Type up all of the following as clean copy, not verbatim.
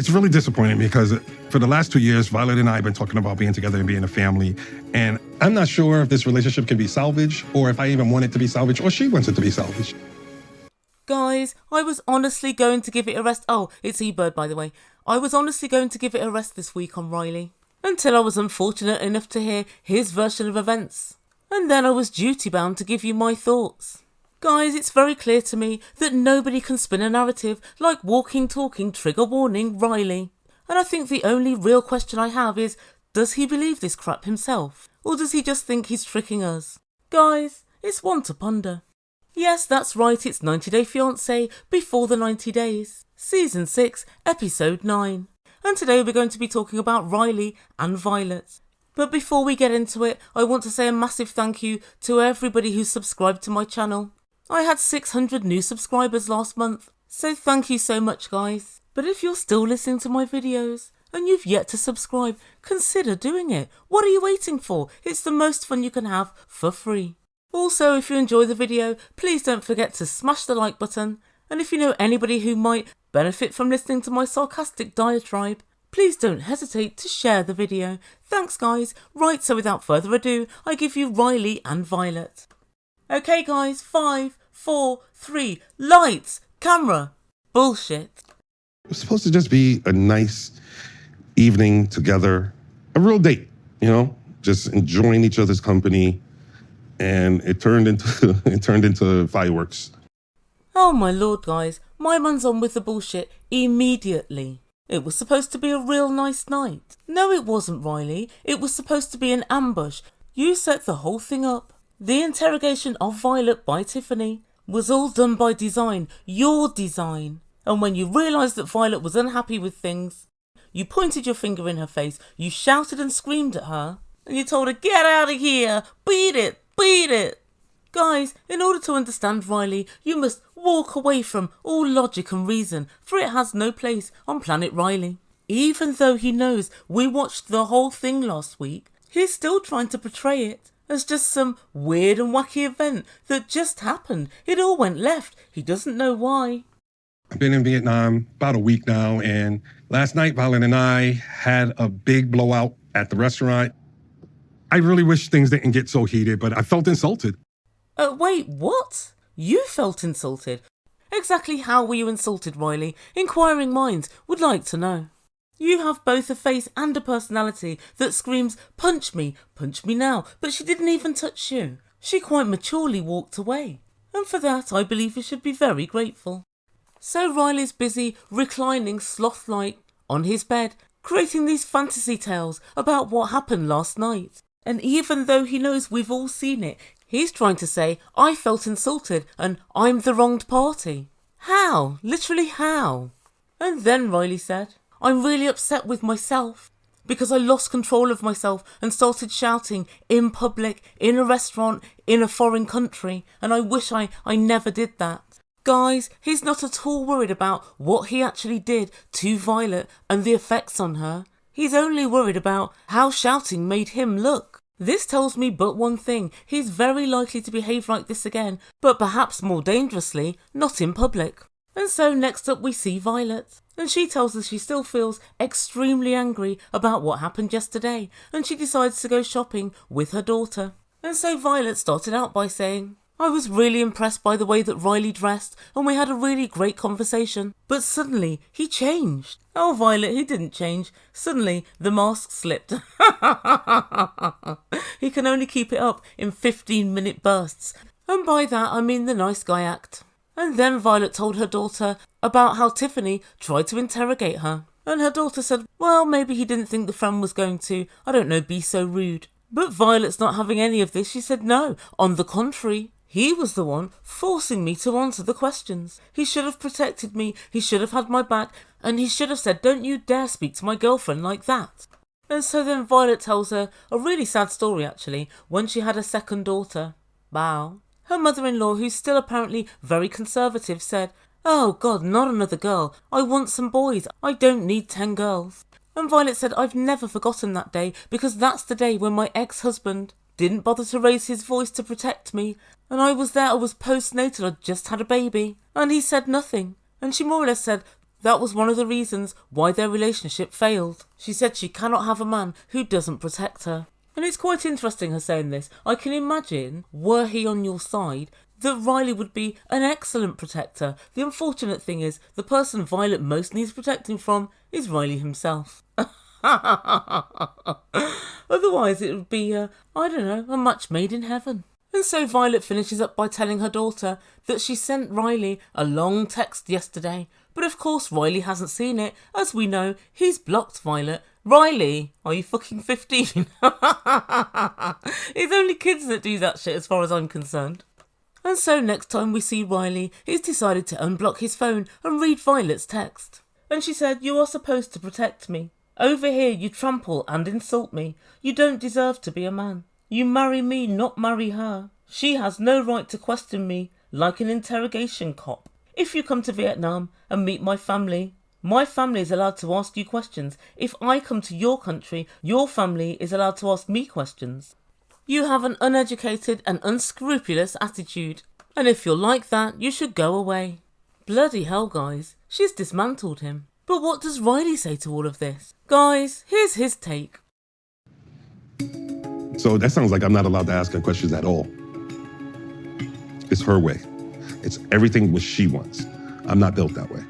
It's really disappointing because for the last 2 years, Violet and I have been talking about being together and being a family. And I'm not sure if this relationship can be salvaged or if I even want it to be salvaged or she wants it to be salvaged. Guys, I was honestly going to give it a rest. Oh, it's Ebird, by the way. I was honestly going to give it a rest this week on Riley, until I was unfortunate enough to hear his version of events. And then I was duty-bound to give you my thoughts. Guys, it's very clear to me that nobody can spin a narrative like walking, talking, trigger warning Riley. And I think the only real question I have is, does he believe this crap himself? Or does he just think he's tricking us? Guys, it's one to ponder. Yes, that's right, it's 90 Day Fiance before the 90 days. Season 6, Episode 9. And today we're going to be talking about Riley and Violet. But before we get into it, I want to say a massive thank you to everybody who subscribed to my channel. I had 600 new subscribers last month, so thank you so much, guys. But if you're still listening to my videos and you've yet to subscribe, consider doing it. What are you waiting for? It's the most fun you can have for free. Also, if you enjoy the video, please don't forget to smash the like button. And if you know anybody who might benefit from listening to my sarcastic diatribe, please don't hesitate to share the video. Thanks, guys. Right, so without further ado, I give you Riley and Violet. Okay, guys, 5, 4, 3, lights, camera. Bullshit. It was supposed to just be a nice evening together, a real date, just enjoying each other's company. And it turned into fireworks. Oh my lord, guys, my man's on with the bullshit immediately. It was supposed to be a real nice night. No, it wasn't, Riley. It was supposed to be an ambush. You set the whole thing up. The interrogation of Violet by Tiffany was all done by design, your design. And when you realised that Violet was unhappy with things, you pointed your finger in her face, you shouted and screamed at her, and you told her, get out of here, beat it, beat it. Guys, in order to understand Riley, you must walk away from all logic and reason, for it has no place on Planet Riley. Even though he knows we watched the whole thing last week, he's still trying to portray it as just some weird and wacky event that just happened. It all went left. He doesn't know why. I've been in Vietnam about a week now, and last night Violet and I had a big blowout at the restaurant. I really wish things didn't get so heated, but I felt insulted. Wait, what? You felt insulted? Exactly how were you insulted, Riley? Inquiring minds would like to know. You have both a face and a personality that screams, punch me now, but she didn't even touch you. She quite maturely walked away. And for that, I believe you should be very grateful. So Riley's busy reclining sloth-like on his bed, creating these fantasy tales about what happened last night. And even though he knows we've all seen it, he's trying to say, I felt insulted and I'm the wronged party. How? Literally how? And then Riley said, I'm really upset with myself because I lost control of myself and started shouting in public, in a restaurant, in a foreign country, and I wish I never did that. Guys, he's not at all worried about what he actually did to Violet and the effects on her. He's only worried about how shouting made him look. This tells me but one thing, he's very likely to behave like this again, but perhaps more dangerously, not in public. And so next up we see Violet, and she tells us she still feels extremely angry about what happened yesterday, and she decides to go shopping with her daughter. And so Violet started out by saying, I was really impressed by the way that Riley dressed, and we had a really great conversation. But suddenly, he changed. Oh, Violet, he didn't change. Suddenly, the mask slipped. He can only keep it up in 15-minute bursts. And by that, I mean the nice guy act. And then Violet told her daughter about how Tiffany tried to interrogate her. And her daughter said, well, maybe he didn't think the friend was going to, I don't know, be so rude. But Violet's not having any of this. She said, no, on the contrary. He was the one forcing me to answer the questions. He should have protected me, he should have had my back, and he should have said, don't you dare speak to my girlfriend like that. And so then Violet tells her a really sad story actually, when she had a second daughter. Wow. Her mother-in-law, who's still apparently very conservative, said, oh God, not another girl. I want some boys. I don't need 10 girls. And Violet said, I've never forgotten that day, because that's the day when my ex-husband didn't bother to raise his voice to protect me, and I was there, I was postnatal, I'd just had a baby, and he said nothing. And she more or less said, That was one of the reasons why their relationship failed. She said she cannot have a man who doesn't protect her. And it's quite interesting her saying this. I can imagine, were he on your side, that Riley would be an excellent protector. The unfortunate thing is, the person Violet most needs protecting from is Riley himself. Otherwise it would be, a match made in heaven. And so Violet finishes up by telling her daughter that she sent Riley a long text yesterday. But of course Riley hasn't seen it. As we know, he's blocked Violet. Riley, are you fucking 15? It's only kids that do that shit as far as I'm concerned. And so next time we see Riley, he's decided to unblock his phone and read Violet's text. And she said, "You are supposed to protect me. Over here you trample and insult me. You don't deserve to be a man. You marry me, not marry her. She has no right to question me like an interrogation cop. If you come to Vietnam and meet my family is allowed to ask you questions. If I come to your country, your family is allowed to ask me questions. You have an uneducated and unscrupulous attitude. And if you're like that, you should go away." Bloody hell, guys. She's dismantled him. But what does Riley say to all of this? Guys, here's his take. So that sounds like I'm not allowed to ask her questions at all. It's her way. It's everything what she wants. I'm not built that way.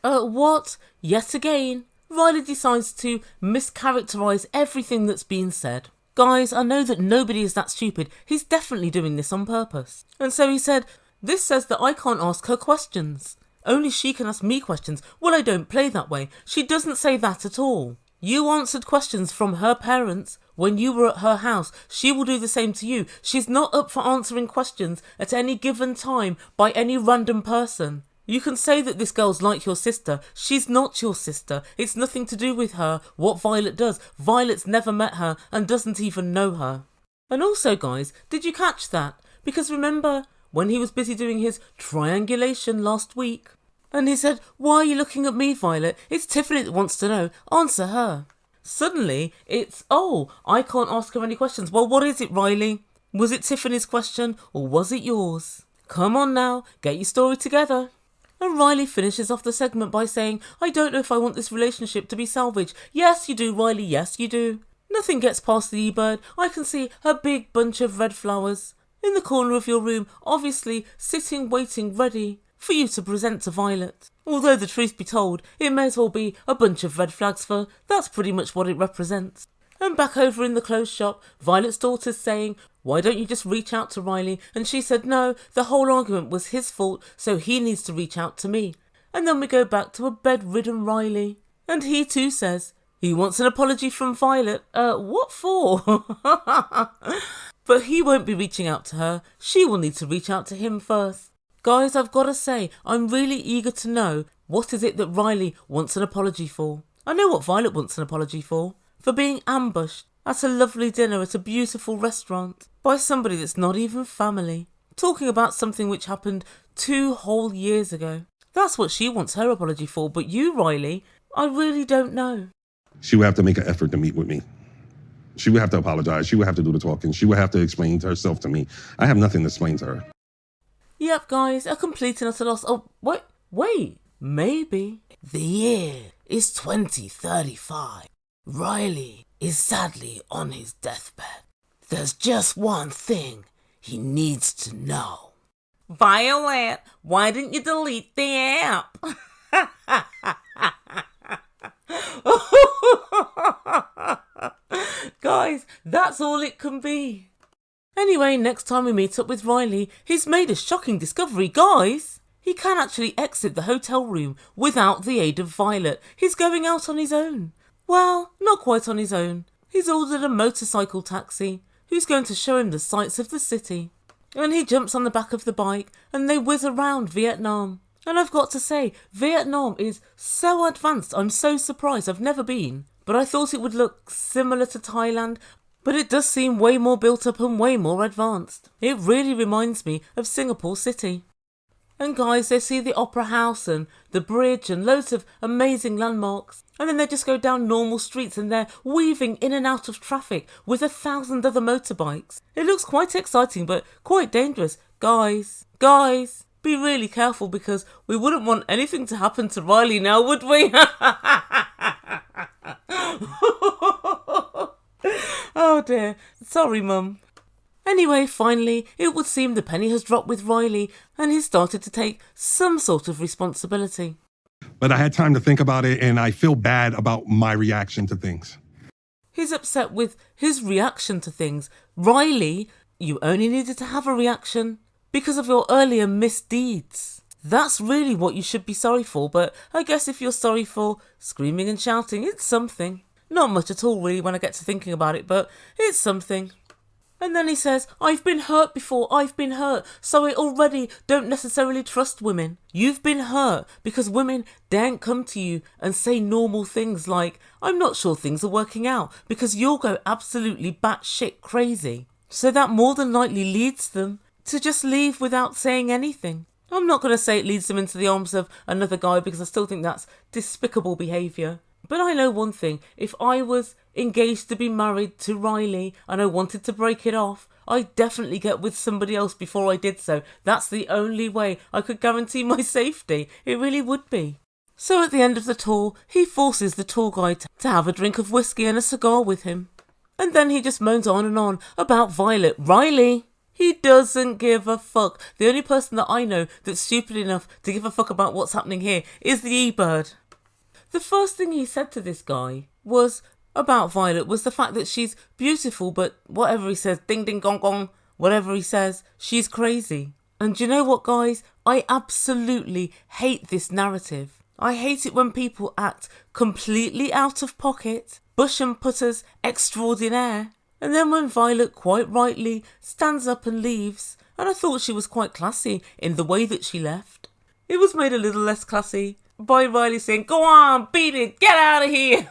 What? Yet again, Riley decides to mischaracterise everything that's been said. Guys, I know that nobody is that stupid. He's definitely doing this on purpose. And so he said, "This says that I can't ask her questions. Only she can ask me questions." Well, I don't play that way. She doesn't say that at all. You answered questions from her parents when you were at her house. She will do the same to you. She's not up for answering questions at any given time by any random person. You can say that this girl's like your sister. She's not your sister. It's nothing to do with her, what Violet does. Violet's never met her and doesn't even know her. And also, guys, did you catch that? Because remember when he was busy doing his triangulation last week? And he said, "Why are you looking at me, Violet? It's Tiffany that wants to know. Answer her." Suddenly, it's, "Oh, I can't ask her any questions." Well, what is it, Riley? Was it Tiffany's question or was it yours? Come on now, get your story together. And Riley finishes off the segment by saying, "I don't know if I want this relationship to be salvaged." Yes, you do, Riley. Yes, you do. Nothing gets past the Ebird. I can see her big bunch of red flowers in the corner of your room, obviously sitting, waiting, ready for you to present to Violet. Although the truth be told, it may as well be a bunch of red flags, for that's pretty much what it represents. And back over in the clothes shop, Violet's daughter's saying, "Why don't you just reach out to Riley?" And she said, "No, the whole argument was his fault, so he needs to reach out to me." And then we go back to a bedridden Riley. And he too says he wants an apology from Violet. What for? But he won't be reaching out to her. She will need to reach out to him first. Guys, I've got to say, I'm really eager to know what is it that Riley wants an apology for. I know what Violet wants an apology for being ambushed at a lovely dinner at a beautiful restaurant by somebody that's not even family, talking about something which happened 2 whole years ago. That's what she wants her apology for, but you, Riley, I really don't know. She would have to make an effort to meet with me. She would have to apologize. She would have to do the talking. She would have to explain herself to me. I have nothing to explain to her. Yep, guys, a complete and utter loss. Oh, wait, maybe. The year is 2035. Riley is sadly on his deathbed. There's just one thing he needs to know. Violet, why didn't you delete the app? Guys, that's all it can be. Anyway, next time we meet up with Riley, he's made a shocking discovery, guys. He can actually exit the hotel room without the aid of Violet. He's going out on his own. Well, not quite on his own. He's ordered a motorcycle taxi who's going to show him the sights of the city. And he jumps on the back of the bike and they whiz around Vietnam. And I've got to say, Vietnam is so advanced. I'm so surprised. I've never been. But I thought it would look similar to Thailand. But it does seem way more built up and way more advanced. It really reminds me of Singapore City. And guys, they see the opera house and the bridge and loads of amazing landmarks. And then they just go down normal streets and they're weaving in and out of traffic with 1,000 other motorbikes. It looks quite exciting but quite dangerous. Guys, Be really careful because we wouldn't want anything to happen to Riley now, would we? Oh dear. Sorry, Mum. Anyway, finally, it would seem the penny has dropped with Riley and he's started to take some sort of responsibility. But I had time to think about it and I feel bad about my reaction to things. He's upset with his reaction to things. Riley, you only needed to have a reaction because of your earlier misdeeds. That's really what you should be sorry for, but I guess if you're sorry for screaming and shouting, it's something. Not much at all really when I get to thinking about it, but it's something. And then he says, I've been hurt before, I've been hurt, so I already don't necessarily trust women. You've been hurt because women daren't come to you and say normal things like, I'm not sure things are working out, because you'll go absolutely batshit crazy. So that more than likely leads them to just leave without saying anything. I'm not going to say it leads them into the arms of another guy because I still think that's despicable behaviour. But I know one thing, if I was engaged to be married to Riley and I wanted to break it off, I'd definitely get with somebody else before I did so. That's the only way I could guarantee my safety. It really would be. So at the end of the tour, he forces the tour guide to have a drink of whiskey and a cigar with him. And then he just moans on and on about Violet. Riley! He doesn't give a fuck. The only person that I know that's stupid enough to give a fuck about what's happening here is the Ebird. The first thing he said to this guy was about Violet was the fact that she's beautiful, but whatever he says, ding ding gong gong, whatever he says, she's crazy. And do you know what, guys? I absolutely hate this narrative. I hate it when people act completely out of pocket, bush and putters extraordinaire, and then when Violet quite rightly stands up and leaves, and I thought she was quite classy in the way that she left, it was made a little less classy by Riley saying, go on, beat it, get out of here.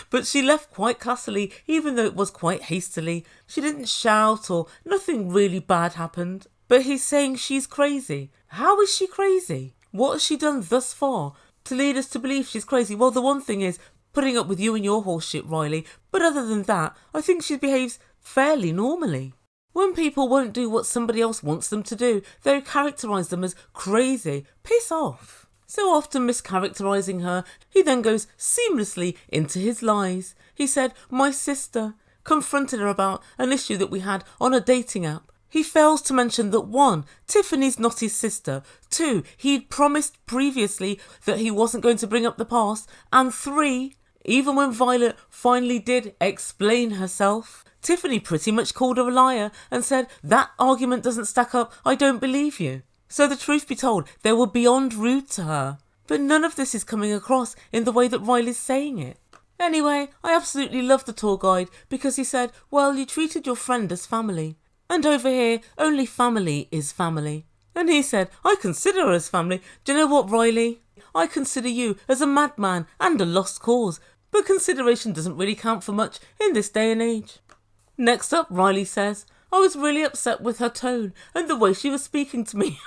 But she left quite classily, even though it was quite hastily. She didn't shout or nothing really bad happened. But he's saying she's crazy. How is she crazy? What has she done thus far to lead us to believe she's crazy? Well, the one thing is putting up with you and your horseshit, Riley. But other than that, I think she behaves fairly normally. When people won't do what somebody else wants them to do, they characterise them as crazy. Piss off. So often mischaracterising her, he then goes seamlessly into his lies. He said, my sister confronted her about an issue that we had on a dating app. He fails to mention that 1, Tiffany's not his sister. 2, he'd promised previously that he wasn't going to bring up the past. And 3, even when Violet finally did explain herself, Tiffany pretty much called her a liar and said, that argument doesn't stack up, I don't believe you. So the truth be told, they were beyond rude to her. But none of this is coming across in the way that Riley's saying it. Anyway, I absolutely love the tour guide because he said, well, you treated your friend as family. And over here, only family is family. And he said, I consider her as family. Do you know what, Riley? I consider you as a madman and a lost cause. But consideration doesn't really count for much in this day and age. Next up, Riley says, I was really upset with her tone and the way she was speaking to me.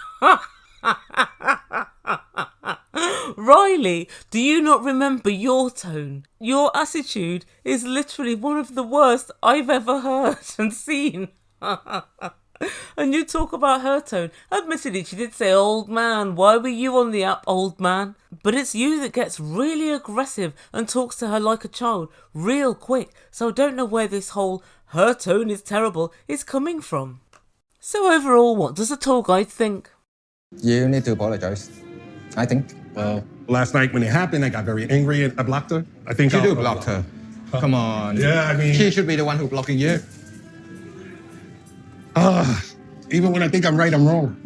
Riley, do you not remember your tone? Your attitude is literally one of the worst I've ever heard and seen. And you talk about her tone. Admittedly, she did say, old man, why were you on the app, old man? But it's you that gets really aggressive and talks to her like a child real quick. So I don't know where this whole her tone is terrible is coming from. So overall, what does the tour guide think? You need to apologize, I think. Well, last night when it happened, I got very angry and I blocked her. I think You do block her. Come on. Yeah, I mean... She should be the one who blocking you. Even when I think I'm right, I'm wrong.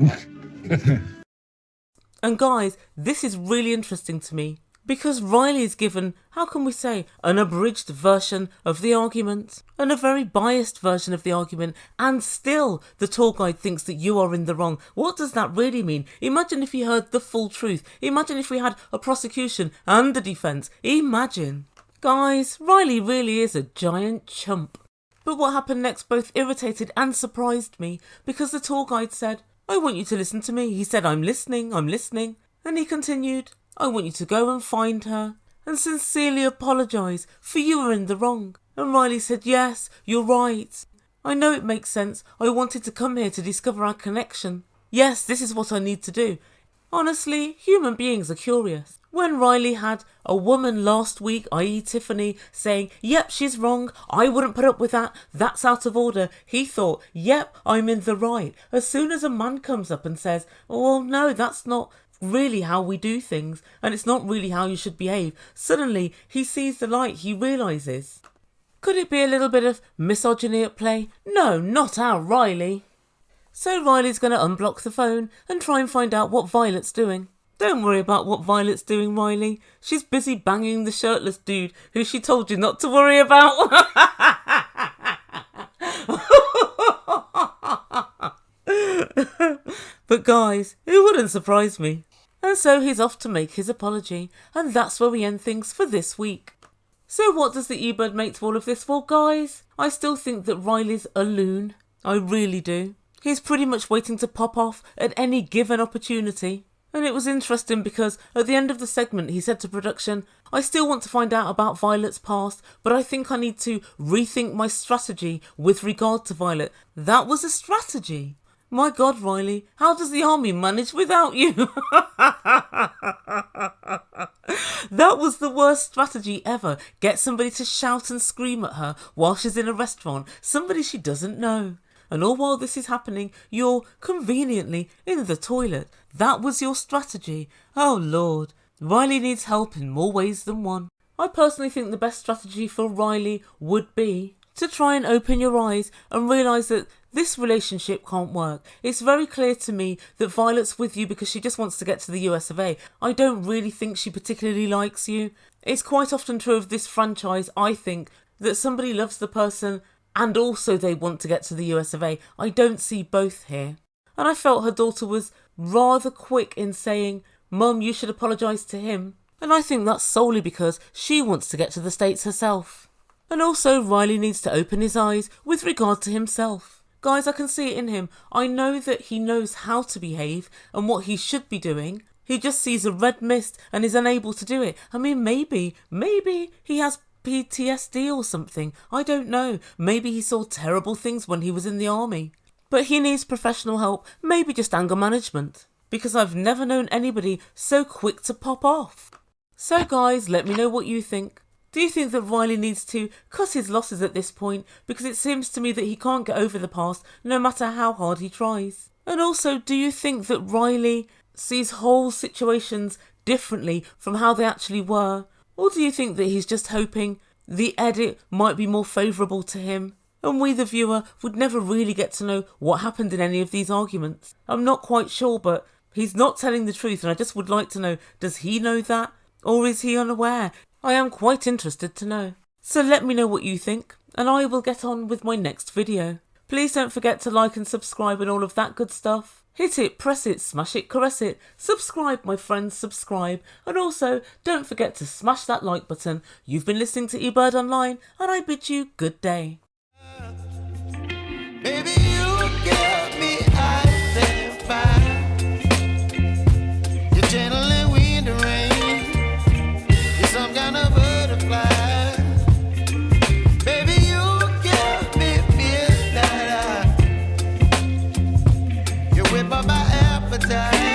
And guys, this is really interesting to me because Riley is given, how can we say, an abridged version of the argument and a very biased version of the argument, and still the tour guide thinks that you are in the wrong. What does that really mean? Imagine if he heard the full truth. Imagine if we had a prosecution and a defence. Imagine. Guys, Riley really is a giant chump. But what happened next both irritated and surprised me because the tour guide said, I want you to listen to me. He said, I'm listening. And he continued, I want you to go and find her and sincerely apologise for you were in the wrong. And Riley said, yes, you're right. I know it makes sense. I wanted to come here to discover our connection. Yes, this is what I need to do. Honestly, human beings are curious. When Riley had a woman last week, i.e. Tiffany, saying, yep, she's wrong, I wouldn't put up with that, that's out of order, he thought, yep, I'm in the right. As soon as a man comes up and says, oh no, that's not really how we do things, and it's not really how you should behave, suddenly he sees the light, he realises. Could it be a little bit of misogyny at play? No, not our Riley. So Riley's going to unblock the phone and try and find out what Violet's doing. Don't worry about what Violet's doing, Riley. She's busy banging the shirtless dude who she told you not to worry about. But guys, it wouldn't surprise me. And so he's off to make his apology, and that's where we end things for this week. So what does the Ebird make to all of this? Well, guys, I still think that Riley's a loon. I really do. He's pretty much waiting to pop off at any given opportunity. And it was interesting because at the end of the segment he said to production, I still want to find out about Violet's past, but I think I need to rethink my strategy with regard to Violet. That was a strategy. My God, Riley, how does the army manage without you? That was the worst strategy ever. Get somebody to shout and scream at her while she's in a restaurant, somebody she doesn't know. And all while this is happening, you're conveniently in the toilet. That was your strategy. Oh Lord, Riley needs help in more ways than one. I personally think the best strategy for Riley would be to try and open your eyes and realise that this relationship can't work. It's very clear to me that Violet's with you because she just wants to get to the US of A. I don't really think she particularly likes you. It's quite often true of this franchise, I think, that somebody loves the person and also they want to get to the US of A. I don't see both here. And I felt her daughter was rather quick in saying, Mum, you should apologise to him. And I think that's solely because she wants to get to the States herself. And also Riley needs to open his eyes with regard to himself. Guys, I can see it in him. I know that he knows how to behave and what he should be doing. He just sees a red mist and is unable to do it. I mean, maybe he has PTSD or something. I don't know. Maybe he saw terrible things when he was in the army. But he needs professional help, maybe just anger management. Because I've never known anybody so quick to pop off. So guys, let me know what you think. Do you think that Riley needs to cut his losses at this point? Because it seems to me that he can't get over the past no matter how hard he tries. And also, do you think that Riley sees whole situations differently from how they actually were? Or do you think that he's just hoping the edit might be more favourable to him? And we, the viewer, would never really get to know what happened in any of these arguments. I'm not quite sure, but he's not telling the truth, and I just would like to know, does he know that? Or is he unaware? I am quite interested to know. So let me know what you think, and I will get on with my next video. Please don't forget to like and subscribe and all of that good stuff. Hit it, press it, smash it, caress it. Subscribe, my friends, subscribe. And also, don't forget to smash that like button. You've been listening to Ebird Online, and I bid you good day. Baby, you give me ice and fire. You're gentle and wind and rain. You're some kind of butterfly. Baby, you give me midnight. You whip up my appetite.